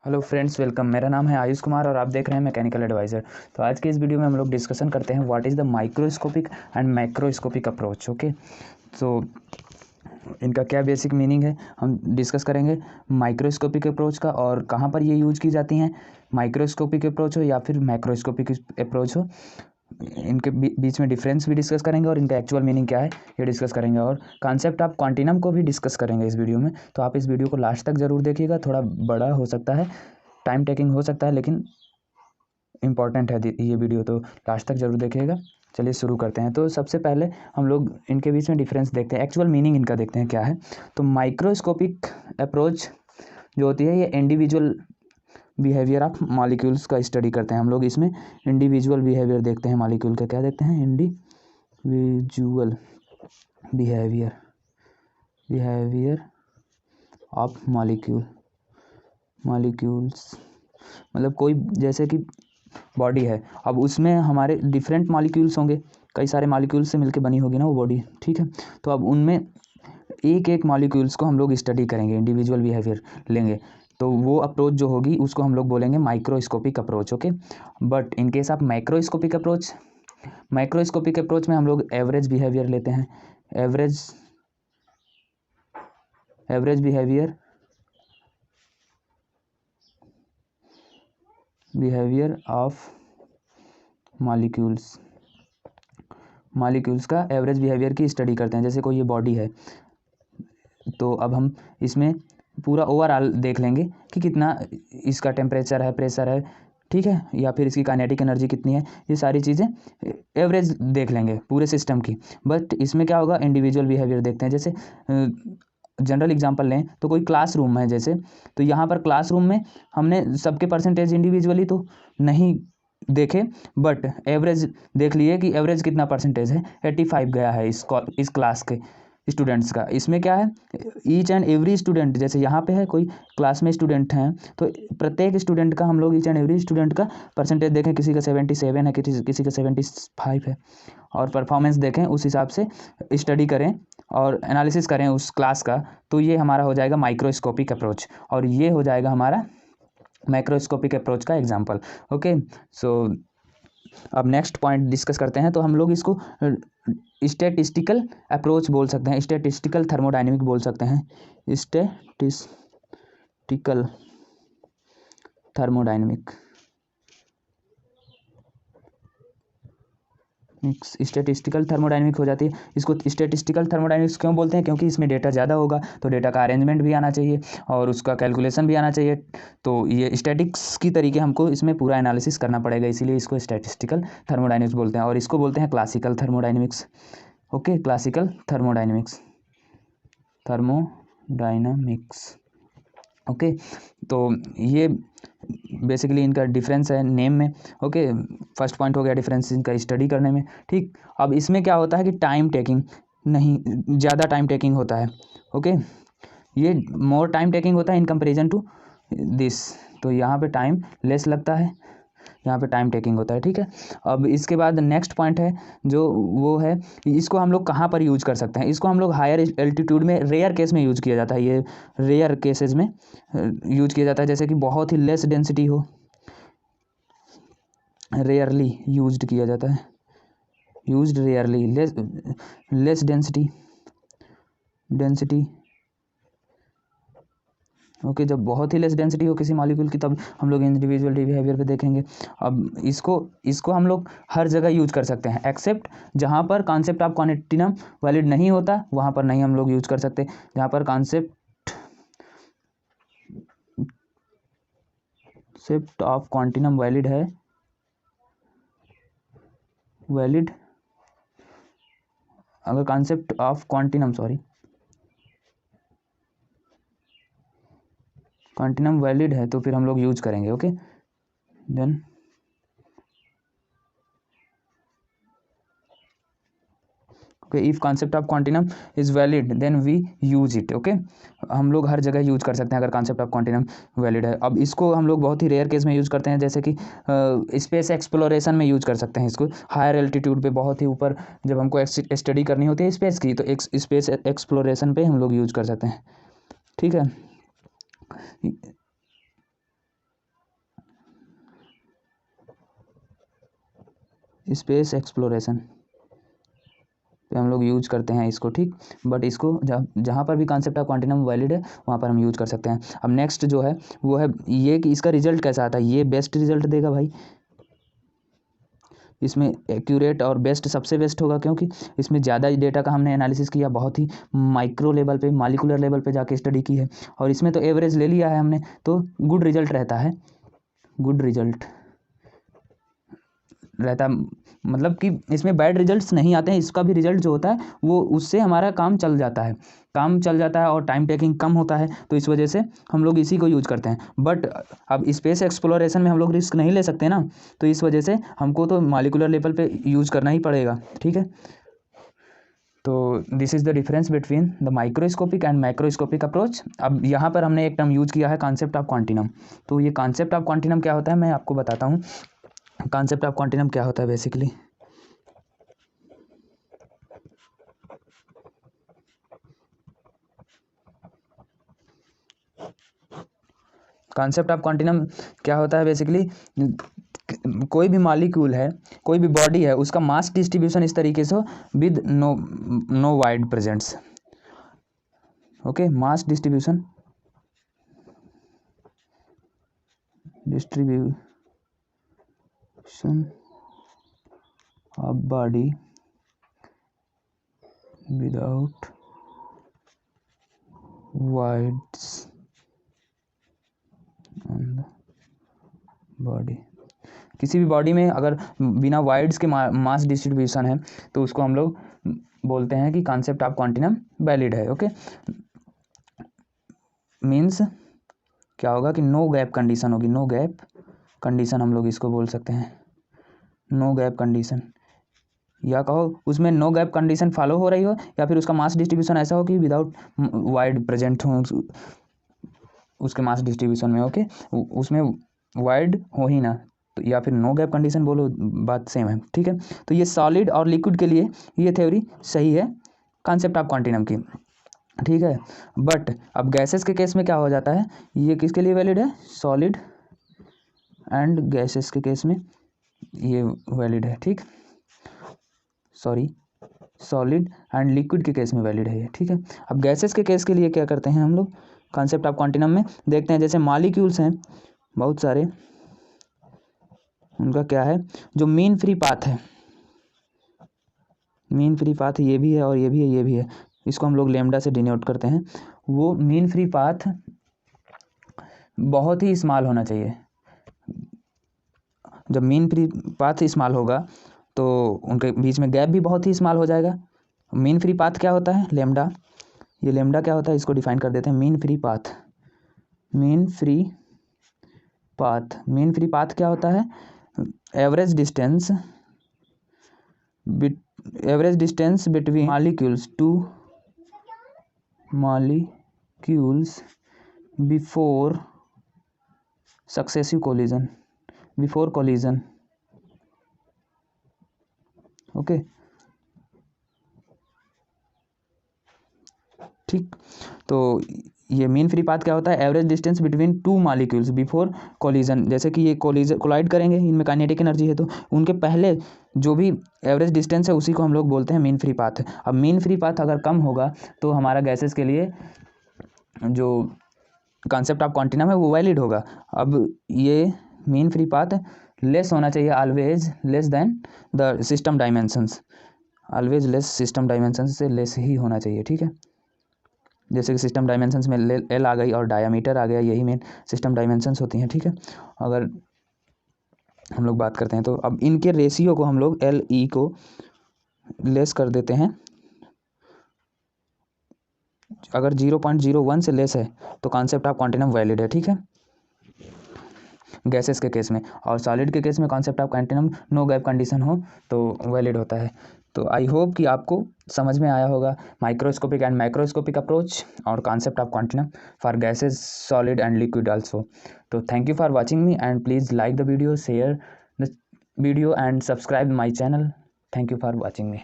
Hello friends, welcome. मेरा नाम है आयुष कुमार और आप देख रहे हैं मैकेनिकल एडवाइज़र। तो आज के इस वीडियो में हम लोग डिस्कशन करते हैं what is the microscopic and macroscopic approach. Okay, तो इनका क्या बेसिक मीनिंग है हम डिस्कस करेंगे माइक्रोस्कोपिक अप्रोच का और कहाँ पर ये यूज़ की जाती हैं। माइक्रोस्कोपिक अप्रोच हो या फिर मैक्रोस्कोपिक अप्रोच हो, इनके बीच में डिफरेंस भी डिस्कस करेंगे और इनका एक्चुअल मीनिंग क्या है ये डिस्कस करेंगे और कॉन्सेप्ट ऑफ क्वांटिनम को भी डिस्कस करेंगे इस वीडियो में। तो आप इस वीडियो को लास्ट तक ज़रूर देखिएगा। थोड़ा बड़ा हो सकता है, टाइम टेकिंग हो सकता है, लेकिन इम्पॉर्टेंट है ये वीडियो, तो लास्ट तक ज़रूर देखिएगा। चलिए शुरू करते हैं। तो सबसे पहले हम लोग इनके बीच में डिफरेंस देखते हैं, एक्चुअल मीनिंग इनका देखते हैं क्या है। तो माइक्रोस्कोपिक अप्रोच जो होती है ये इंडिविजुअल बिहेवियर ऑफ मॉलिक्यूल्स का स्टडी करते हैं हम लोग। इसमें इंडिविजुअल बिहेवियर देखते हैं मॉलिक्यूल का। क्या देखते हैं? Individual behaviour of molecules. मतलब कोई जैसे कि बॉडी है, अब उसमें हमारे डिफरेंट मॉलिक्यूल्स होंगे, कई सारे मॉलिक्यूल्स से मिलकर बनी होगी ना वो बॉडी, ठीक है। तो अब उनमें एक एक मॉलिक्यूल्स को हम लोग स्टडी करेंगे, इंडिविजुअल बिहेवियर लेंगे, तो वो अप्रोच जो होगी उसको हम लोग बोलेंगे microscopic approach. Okay, but in case of microscopic approach में हम लोग एवरेज बिहेवियर लेते हैं। एवरेज बिहेवियर ऑफ मॉलिक्यूल्स का एवरेज बिहेवियर की स्टडी करते हैं। जैसे कोई ये बॉडी है, तो अब हम इसमें पूरा ओवरऑल देख लेंगे कि कितना इसका टेम्परेचर है, प्रेशर है, ठीक है, या फिर इसकी काइनेटिक एनर्जी कितनी है, ये सारी चीज़ें एवरेज देख लेंगे पूरे सिस्टम की। बट इसमें क्या होगा, इंडिविजुअल बिहेवियर देखते हैं। जैसे जनरल एग्जांपल लें तो कोई क्लासरूम है जैसे, तो यहाँ पर क्लासरूम में हमने सबके परसेंटेज इंडिविजुअली तो नहीं देखे, बट एवरेज देख लिए कि एवरेज कितना परसेंटेज है, 85 गया है इस क्लास के स्टूडेंट्स का। इसमें क्या है, ईच एंड एवरी स्टूडेंट, जैसे यहाँ पे है कोई क्लास में स्टूडेंट हैं, तो प्रत्येक स्टूडेंट का हम लोग ईच एंड एवरी स्टूडेंट का परसेंटेज देखें। किसी का 77 है, किसी का 75 है, और परफॉर्मेंस देखें, उस हिसाब से स्टडी करें और एनालिसिस करें उस क्लास का। तो ये हमारा हो जाएगा माइक्रोस्कोपिक अप्रोच, और ये हो जाएगा हमारा मैक्रोस्कोपिक अप्रोच का एग्जाम्पल। ओके, सो अब नेक्स्ट पॉइंट डिस्कस करते हैं। तो हम लोग इसको स्टैटिस्टिकल अप्रोच बोल सकते हैं, स्टैटिस्टिकल थर्मोडायनेमिक बोल सकते हैं, स्टैटिस्टिकल थर्मोडायनेमिक। स्टैटिस्टिकल थर्मोडायनेमिक हो जाती है। इसको स्टैटिस्टिकल थर्मोडायनेमिक्स क्यों बोलते हैं? क्योंकि इसमें डेटा ज़्यादा होगा, तो डेटा का अरेंजमेंट भी आना चाहिए और उसका कैलकुलेशन भी आना चाहिए। तो ये स्टैटिक्स की तरीके हमको इसमें पूरा एनालिसिस करना पड़ेगा, इसीलिए इसको स्टैटिस्टिकल थर्मोडायनेमिक्स बोलते हैं। और इसको बोलते हैं classical thermodynamics. Okay, classical thermodynamics. Okay, तो ये बेसिकली इनका डिफरेंस है नेम में। ओके, फर्स्ट पॉइंट हो गया डिफरेंस इनका स्टडी करने में, ठीक। अब इसमें क्या होता है कि टाइम टेकिंग नहीं, ज़्यादा टाइम टेकिंग होता है। ओके, ये मोर टाइम टेकिंग होता है इन कंपेरिजन टू दिस। तो यहाँ पे टाइम लेस लगता है, यहाँ पे टाइम टेकिंग होता है, ठीक है। अब इसके बाद नेक्स्ट पॉइंट है जो वो है, इसको हम लोग कहाँ पर यूज कर सकते हैं। इसको हम लोग हायर एल्टीट्यूड में रेयर केस में यूज किया जाता है। ये रेयर केसेस में यूज किया जाता है, जैसे कि बहुत ही लेस डेंसिटी हो, रेयरली यूज्ड किया जाता है, used rarely, less density. Okay, जब बहुत ही लेस डेंसिटी हो किसी मॉलिक्यूल की, तब हम लोग इंडिविजुअल बिहेवियर पे देखेंगे। अब इसको हम लोग हर जगह यूज कर सकते हैं, एक्सेप्ट जहाँ पर कॉन्सेप्ट ऑफ क्वांटिनम वैलिड नहीं होता, वहाँ पर नहीं हम लोग यूज कर सकते। जहाँ पर कॉन्सेप्ट ऑफ क्वांटिनम वैलिड है, अगर कॉन्सेप्ट ऑफ क्वांटिनम वैलिड है तो फिर हम लोग यूज करेंगे। Okay, then if concept of continuum is valid then we use it. Okay, हम लोग हर जगह यूज कर सकते हैं अगर कॉन्सेप्ट ऑफ क्वांटिनम वैलिड है। अब इसको हम लोग बहुत ही रेयर केस में यूज करते हैं, जैसे कि स्पेस एक्सप्लोरेशन में यूज कर सकते हैं इसको। हायर एल्टीट्यूड पे, बहुत ही ऊपर जब हमको स्टडी करनी होती है स्पेस की, तो स्पेस एक्सप्लोरेशन पे हम लोग यूज कर सकते हैं, ठीक है। स्पेस एक्सप्लोरेशन पे हम लोग यूज करते हैं इसको, ठीक। बट इसको जहाँ पर भी कॉन्सेप्ट ऑफ क्वांटिनम वैलिड है वहाँ पर हम यूज कर सकते हैं। अब नेक्स्ट जो है वो है ये कि इसका रिजल्ट कैसा आता है। ये बेस्ट रिजल्ट देगा भाई, इसमें एक्यूरेट और बेस्ट सबसे बेस्ट होगा, क्योंकि इसमें ज़्यादा डेटा का हमने एनालिसिस किया, बहुत ही माइक्रो लेवल पे, मॉलिक्यूलर लेवल पे जाके स्टडी की है, और इसमें तो एवरेज ले लिया है हमने, तो गुड रिजल्ट रहता है, गुड रिजल्ट रहता है। मतलब कि इसमें बैड रिजल्ट्स नहीं आते हैं। इसका भी रिजल्ट जो होता है वो उससे हमारा काम चल जाता है, काम चल जाता है और टाइम टेकिंग कम होता है, तो इस वजह से हम लोग इसी को यूज करते हैं। बट अब स्पेस एक्सप्लोरेशन में हम लोग रिस्क नहीं ले सकते ना, तो इस वजह से हमको तो मॉलिक्यूलर लेवल पे यूज करना ही पड़ेगा, ठीक है। तो this is the difference between the microscopic and macroscopic approach. अब यहाँ पर हमने एक टर्म यूज किया है कॉन्सेप्ट ऑफ क्वांटिनम। तो ये कॉन्सेप्ट ऑफ क्वांटिनम क्या होता है मैं आपको बताता हूँ। कॉन्सेप्ट ऑफ क्वांटिनम क्या होता है बेसिकली। कॉन्सेप्ट ऑफ क्वांटिनम क्या होता है बेसिकली, कोई भी मॉलिक्यूल है, कोई भी बॉडी है, उसका मास डिस्ट्रीब्यूशन इस तरीके से हो with no weight presents. Okay, mass distribution of body without weights on the body. किसी भी बॉडी में अगर बिना वाइड्स के मास डिस्ट्रीब्यूशन है तो उसको हम लोग बोलते हैं कि कॉन्सेप्ट ऑफ क्वांटिनम वैलिड है। ओके, मीन्स क्या होगा कि नो गैप कंडीशन होगी, नो गैप कंडीशन हम लोग इसको बोल सकते हैं, नो गैप कंडीशन, या कहो उसमें नो गैप कंडीशन फॉलो हो रही हो, या फिर उसका मास डिस्ट्रीब्यूशन ऐसा हो कि विदाउट वाइड प्रेजेंट हो उसके मास डिस्ट्रीब्यूशन में। ओके, उसमें वाइड हो ही ना, तो या फिर नो गैप कंडीशन बोलो, बात सेम है, ठीक है। तो ये सॉलिड और लिक्विड के लिए ये थ्योरी सही है कॉन्सेप्ट ऑफ क्वांटिनम की, ठीक है। बट अब गैसेस के केस में क्या हो जाता है, ये किसके लिए वैलिड है, सॉलिड एंड गैसेस के केस में ये वैलिड है, ठीक। सॉरी, सॉलिड एंड लिक्विड के केस में वैलिड है ये, ठीक है। अब गैसेस के केस के लिए क्या करते हैं हम लोग कॉन्सेप्ट ऑफ क्वांटिनम में, देखते हैं जैसे मॉलिक्यूल्स हैं बहुत सारे, उनका क्या है, जो मीन फ्री पाथ है, मीन फ्री पाथ ये भी है और ये भी है, ये भी है, इसको हम लोग लैम्डा से डिनोट करते हैं। वो मीन फ्री पाथ बहुत ही स्मॉल होना चाहिए। जब मीन फ्री पाथ स्मॉल होगा तो उनके बीच में गैप भी बहुत ही स्मॉल हो जाएगा। मीन फ्री पाथ क्या होता है, लैम्डा, ये लैम्डा क्या होता है इसको डिफाइन कर देते हैं, mean free path. Mean free path, mean free path क्या होता है, average distance between molecules, two molecules before successive collision, before collision. Okay, ठीक। तो ये मीन फ्री पाथ क्या होता है, average distance between two molecules before collision. जैसे कि ये कोलाइड करेंगे, इनमें काइनेटिक एनर्जी है, तो उनके पहले जो भी एवरेज डिस्टेंस है उसी को हम लोग बोलते हैं मीन फ्री पाथ। अब मीन फ्री पाथ अगर कम होगा तो हमारा गैसेस के लिए जो कॉन्सेप्ट ऑफ क्वांटिनम है वो वैलिड होगा। अब ये मीन फ्री पाथ लेस होना चाहिए, always less than the system dimensions, always less, system dimensions से लेस ही होना चाहिए, ठीक है। जैसे कि सिस्टम डायमेंशंस में एल आ गई और डायामीटर आ गया, यही मेन सिस्टम डायमेंशंस होती हैं, ठीक है। अगर हम लोग बात करते हैं तो अब इनके रेशियो को हम लोग एल ई को लेस कर देते हैं। अगर 0.01 से लेस है तो कॉन्सेप्ट ऑफ क्वांटिनम वैलिड है, ठीक है, गैसेस के केस में। और सॉलिड के केस में concept of continuum no gap condition हो तो वैलिड होता है। तो आई होप कि आपको समझ में आया होगा माइक्रोस्कोपिक एंड मैक्रोस्कोपिक अप्रोच और concept of continuum for gases, solid and liquid also. तो thank you for watching me and please like the video, share the video and subscribe my channel. Thank you for watching me.